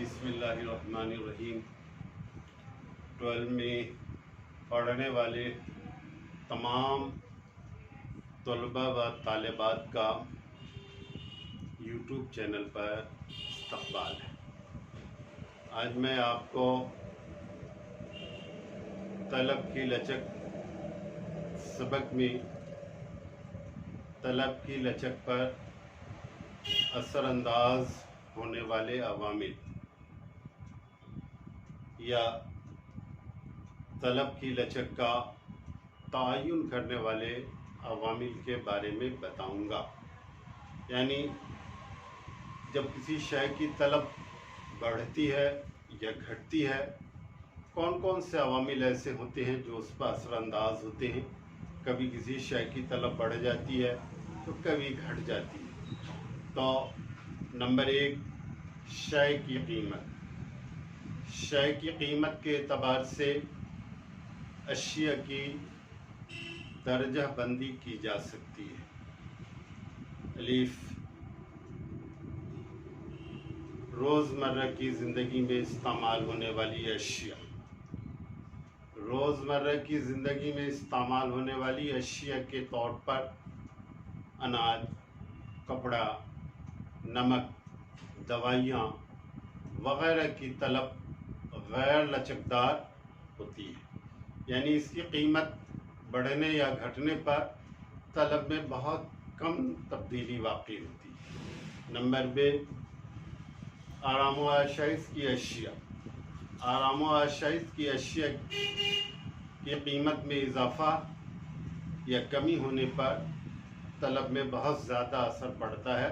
बिस्मिल्लाहिर्रहमानिर्रहीम। 12 में पढ़ने वाले तमाम तलबा व तालिबात का यूट्यूब चैनल पर इस्तक़बाल है। आज मैं आपको तलब की लचक सबक में तलब की लचक पर असरअंदाज होने वाले अवामिल या तलब की लचक का तयन करने वाले अवामिल के बारे में बताऊंगा। यानी जब किसी शय की तलब बढ़ती है या घटती है, कौन कौन से अवामिल ऐसे होते हैं जो उस पर असरअंदाज होते हैं। कभी किसी शय की तलब बढ़ जाती है तो कभी घट जाती है। तो नंबर 1, शय की कीमत। शय की कीमत के एतबार से अशिया की दर्जा बंदी की जा सकती है। अलीफ, रोज़मर्रा की ज़िंदगी में इस्तेमाल होने वाली अशिया। रोज़मर्रा की ज़िंदगी में इस्तेमाल होने वाली अशिया के तौर पर अनाज, कपड़ा, नमक, दवाइयाँ वगैरह की तलब गैर लचकदार होती है। यानी इसकी कीमत बढ़ने या घटने पर तलब में बहुत कम तब्दीली वाक़ई होती है। नंबर 2, आराम व आशाइश की अशिया। आराम व आशाइश की अशिया की कीमत में इजाफ़ा या कमी होने पर तलब में बहुत ज़्यादा असर पड़ता है,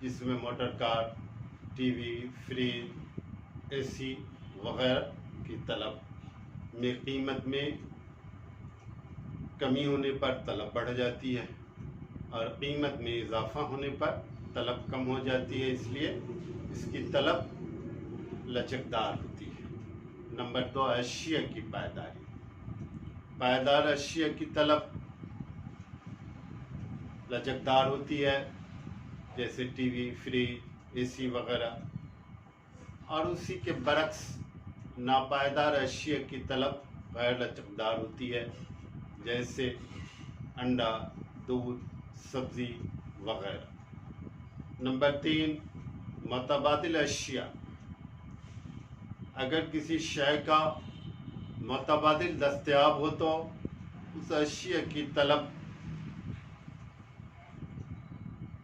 जिसमें motor car, TV, fridge, AC वगैरह की तलब में कीमत में कमी होने पर तलब बढ़ जाती है और कीमत में इजाफ़ा होने पर तलब कम हो जाती है, इसलिए इसकी तलब लचकदार होती है। नंबर 2, अशिया की पायदारी। पायदार अशिया की तलब लचकदार होती है, जैसे टीवी, फ्रिज, एसी वगैरह। और उसी के बरक्स नापायदार अशिया की तलब गैर लचकदार होती है, जैसे अंडा, दूध, सब्ज़ी वगैरह। नंबर 3, मुतबादिल अशिया। अगर किसी शय का मुतबादिल दस्तयाब हो तो उस अशिया की तलब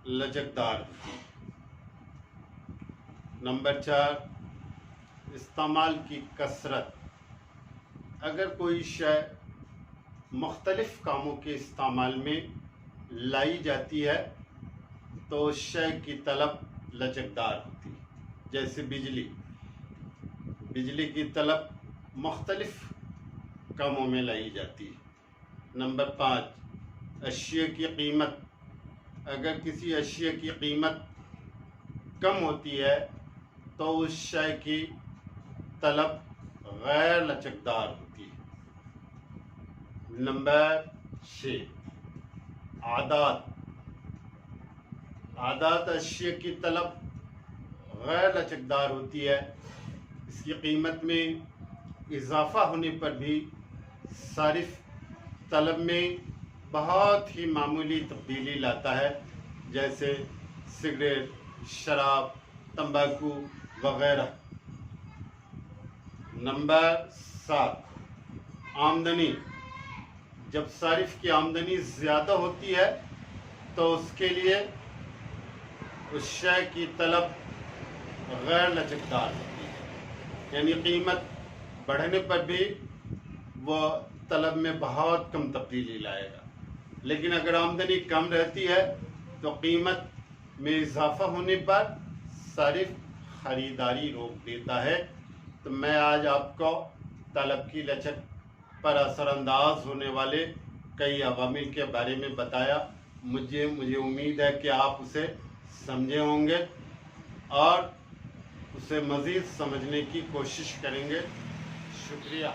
लचकदार होती है। नंबर 4, इस्तेमाल की कसरत। अगर कोई शय मुख्तलिफ़ कामों के इस्तेमाल में लाई जाती है तो उस शय की तलब लचकदार होती है, जैसे बिजली। बिजली की तलब मुख्तलिफ़ कामों में लाई जाती है। नंबर 5, अशिया की कीमत। अगर किसी अशिया की कीमत कम होती है तो उस शय की तलब गैर लचकदार होती है। नंबर 6, आदात। आदात अशिया की तलब गैर लचकदार होती है। इसकी कीमत में इजाफ़ा होने पर भी सारिफ तलब में बहुत ही मामूली तब्दीली लाता है, जैसे सिगरेट, शराब, तंबाकू वगैरह। नंबर 7, आमदनी। जब सारिफ की आमदनी ज़्यादा होती है तो उसके लिए उस शय की तलब गैर लचकदार होती है। यानी कीमत बढ़ने पर भी वह तलब में बहुत कम तब्दीली लाएगा। लेकिन अगर आमदनी कम रहती है तो कीमत में इजाफ़ा होने पर सारिफ ख़रीदारी रोक देता है। तो मैं आज आपको तलब की लचक पर असरअंदाज होने वाले कई अवामिल के बारे में बताया। मुझे उम्मीद है कि आप उसे समझे होंगे और उसे मज़ीद समझने की कोशिश करेंगे। शुक्रिया।